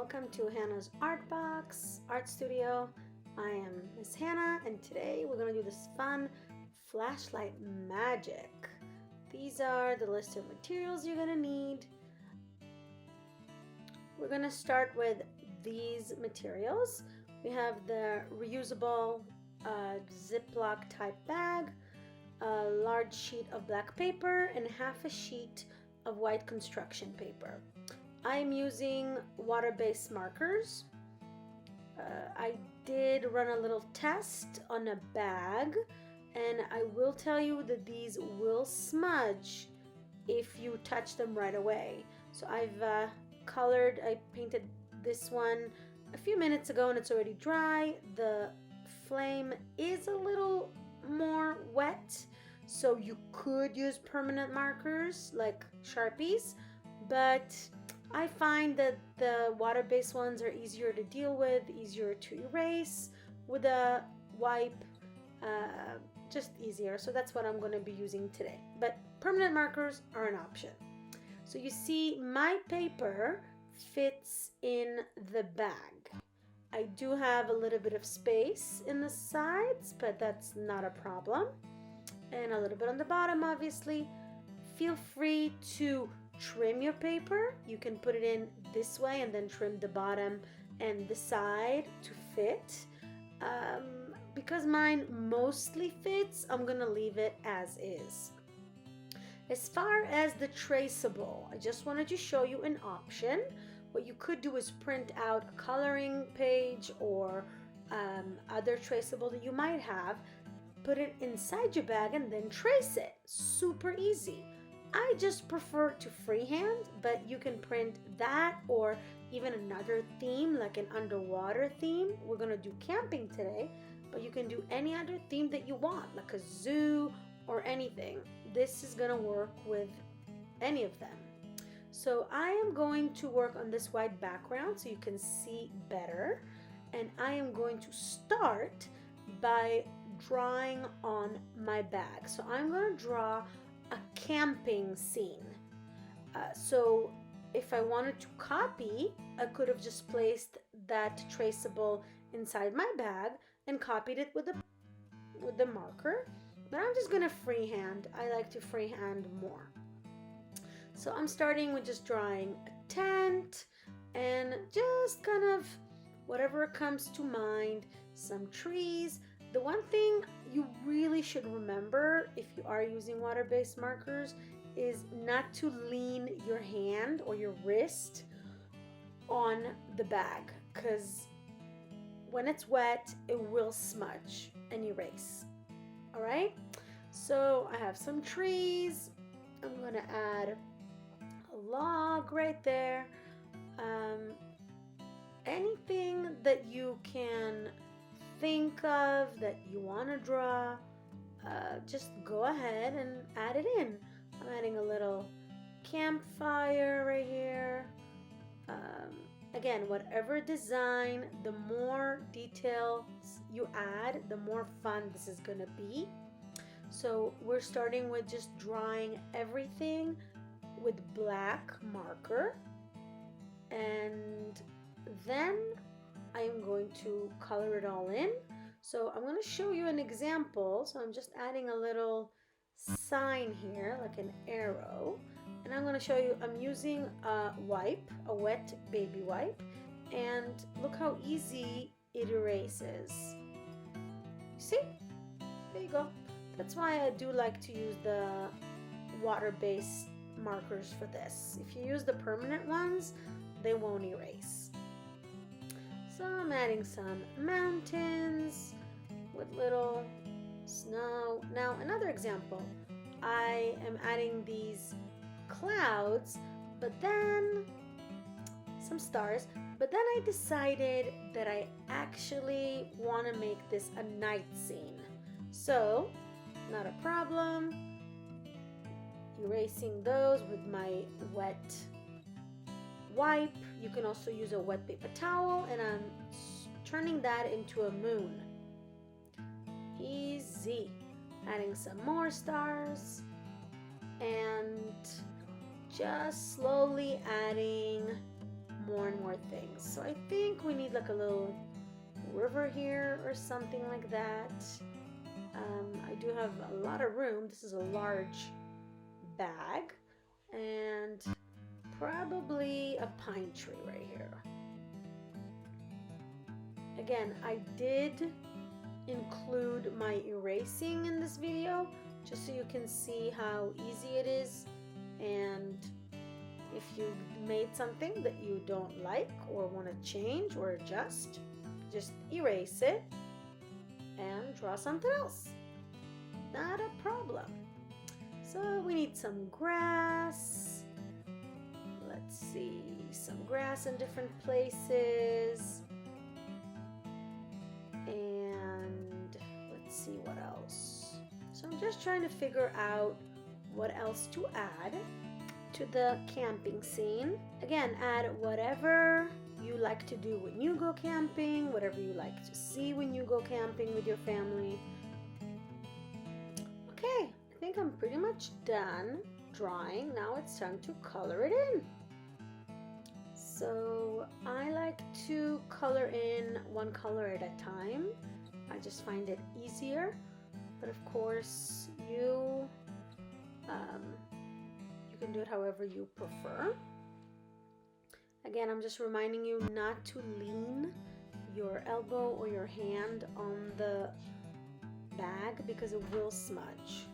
welcome to Hannah's Art Box Art Studio. I am Miss Hannah, and today we're going to do this fun flashlight magic. These are the list of materials you're going to need. We're going to start with these materials. We have the reusable Ziploc type bag, a large sheet of black paper, and half a sheet of white construction paper. I'm using water-based markers. I did run a little test on a bag, and I will tell you that these will smudge if you touch them right away. So I've I painted this one a few minutes ago and it's already dry. The flame is a little more wet, so you could use permanent markers like Sharpies, but I find that the water-based ones are easier to deal with, easier to erase with a wipe, just easier. So that's what I'm going to be using today. But permanent markers are an option. So you see my paper fits in the bag. I do have a little bit of space in the sides, but that's not a problem. And a little bit on the bottom, obviously. Feel free to trim your paper. You can put it in this way and then trim the bottom and the side to fit. Because mine mostly fits, I'm gonna leave it as is. As far as the traceable, I just wanted to show you an option. What you could do is print out a coloring page or other traceable that you might have, put it inside your bag and then trace it. Super easy. I just prefer to freehand, but you can print that or even another theme, like an underwater theme. We're gonna do camping today, but you can do any other theme that you want, like a zoo or anything. This is gonna work with any of them. So I am going to work on this white background so you can see better. And I am going to start by drawing on my bag. So I'm gonna draw a camping scene. So if I wanted to copy, I could have just placed that traceable inside my bag and copied it with the marker, but I'm just gonna freehand. I like to freehand more. So I'm starting with just drawing a tent and just kind of whatever comes to mind, some trees. The one thing you really should remember if you are using water-based markers is not to lean your hand or your wrist on the bag, because when it's wet, it will smudge and erase. All right, so I have some trees. I'm gonna add a log right there. Anything that you can think of that you want to draw, just go ahead and add it in. I'm adding a little campfire right here. Again, whatever design, the more details you add, the more fun this is gonna be. So we're starting with just drawing everything with black marker, and then I am going to color it all in. So I'm going to show you an example. So I'm just adding a little sign here, like an arrow. And I'm going to show you, I'm using a wipe, a wet baby wipe. And look how easy it erases. See? There you go. That's why I do like to use the water-based markers for this. If you use the permanent ones, they won't erase. So I'm adding some mountains with little snow. Now another example, I am adding these clouds, but then some stars, but then I decided that I actually want to make this a night scene. So not a problem, erasing those with my wet wipe. You can also use a wet paper towel, and I'm turning that into a moon. Easy. Adding some more stars and just slowly adding more and more things. So I think we need like a little river here or something like that. I do have a lot of room. This is a large bag, and probably a pine tree right here. Again, I did include my erasing in this video just so you can see how easy it is, and if you made something that you don't like or want to change or adjust, just erase it and draw something else. Not a problem. So we need some grass. Let's see, some grass in different places. And let's see what else. So I'm just trying to figure out what else to add to the camping scene. Again, add whatever you like to do when you go camping, whatever you like to see when you go camping with your family. Okay, I think I'm pretty much done drawing. Now it's time to color it in. So I like to color in one color at a time. I just find it easier, but of course you can do it however you prefer. Again, I'm just reminding you not to lean your elbow or your hand on the bag because it will smudge.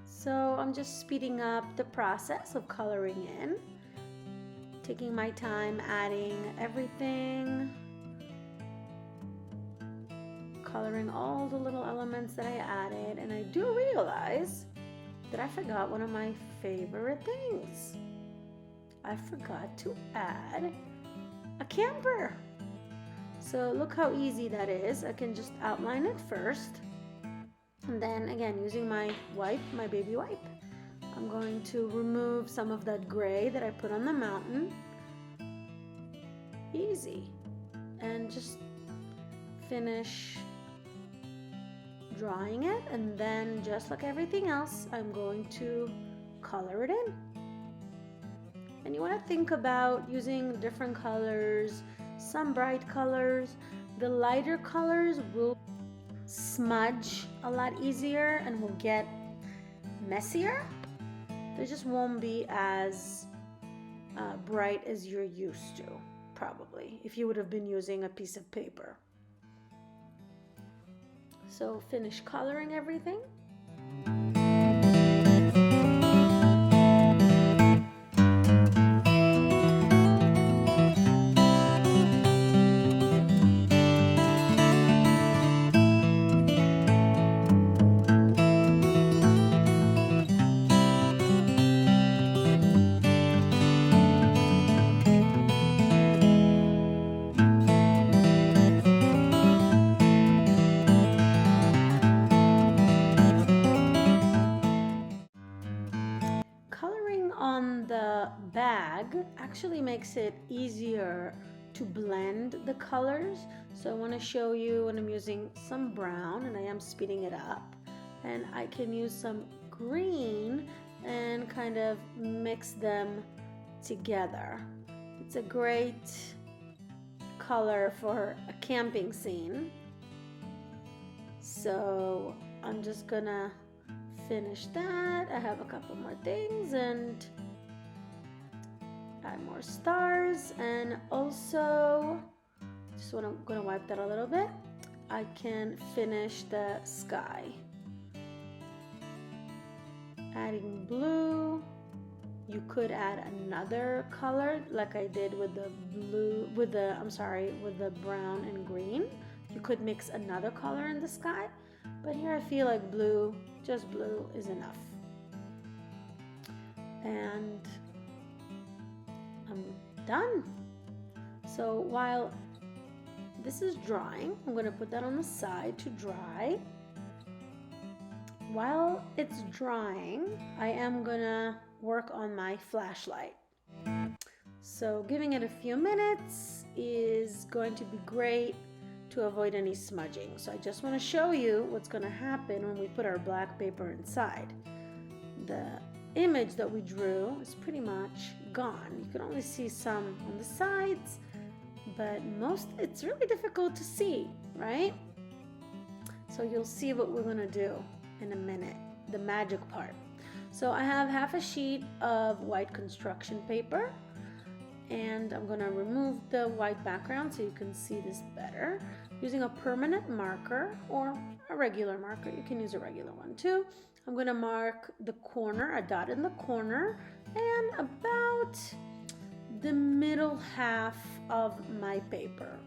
So I'm just speeding up the process of coloring in, taking my time adding everything, coloring all the little elements that I added, and I do realize that I forgot one of my favorite things. I forgot to add a camper. So look how easy that is. I can just outline it first, and then again, using my wipe, my baby wipe, I'm going to remove some of that gray that I put on the mountain. Easy. And just finish drawing it, and then just like everything else, I'm going to color it in. And you want to think about using different colors, some bright colors. The lighter colors will smudge a lot easier and will get messier. They just won't be as bright as you're used to, probably, if you would have been using a piece of paper. So finish coloring everything. On the bag actually makes it easier to blend the colors. So I want to show you when I'm using some brown, and I am speeding it up, and I can use some green and kind of mix them together. It's a great color for a camping scene. So I'm just gonna finish that. I have a couple more things and add more stars, and also just gonna wipe that a little bit. I can finish the sky, adding blue. You could add another color like I did with the blue, with the brown and green. You could mix another color in the sky, but here I feel like blue, just blue is enough. And I'm done. So while this is drying, I'm going to put that on the side to dry. While it's drying, I am going to work on my flashlight. So giving it a few minutes is going to be great to avoid any smudging. So I just want to show you what's going to happen when we put our black paper inside. The image that we drew is pretty much gone. You can only see some on the sides, but it's really difficult to see, right? So you'll see what we're gonna do in a minute, the magic part. So I have half a sheet of white construction paper, and I'm gonna remove the white background so you can see this better. Using a permanent marker or a regular marker, you can use a regular one too. I'm gonna mark the corner, a dot in the corner, and about the middle half of my paper.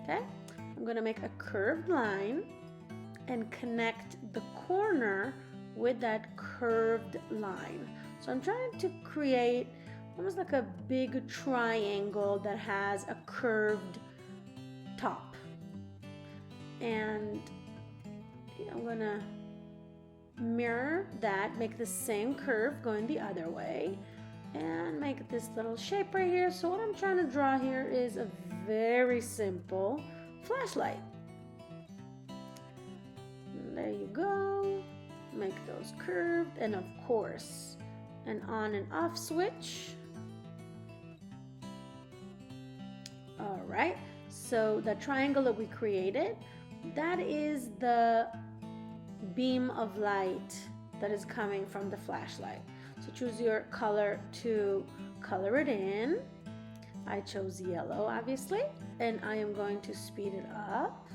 Okay, I'm gonna make a curved line and connect the corner with that curved line. So I'm trying to create almost like a big triangle that has a curved top. And I'm gonna mirror that, make the same curve going the other way, and make this little shape right here. So what I'm trying to draw here is a very simple flashlight. There you go. Make those curved, and of course an on and off switch. All right, so the triangle that we created, that is the beam of light that is coming from the flashlight. So choose your color to color it in. I chose yellow, obviously, and I am going to speed it up.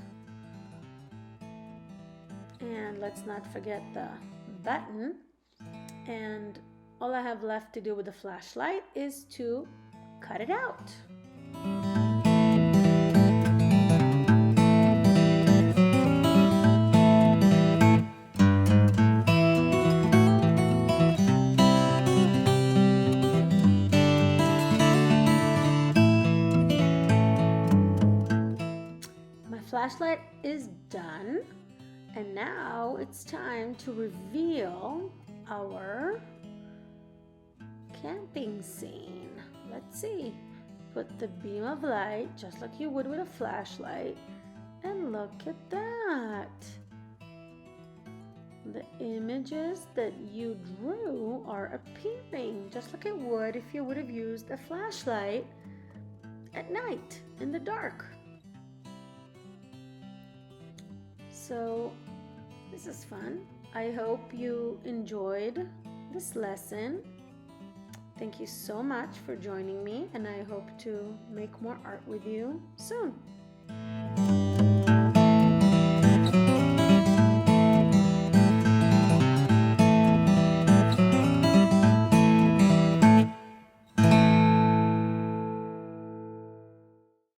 And let's not forget the button. And all I have left to do with the flashlight is to cut it out. My flashlight is done. And now it's time to reveal our camping scene. Let's see. Put the beam of light just like you would with a flashlight. And look at that. The images that you drew are appearing just like it would if you would have used a flashlight at night in the dark. So this is fun. I hope you enjoyed this lesson. Thank you so much for joining me, and I hope to make more art with you soon.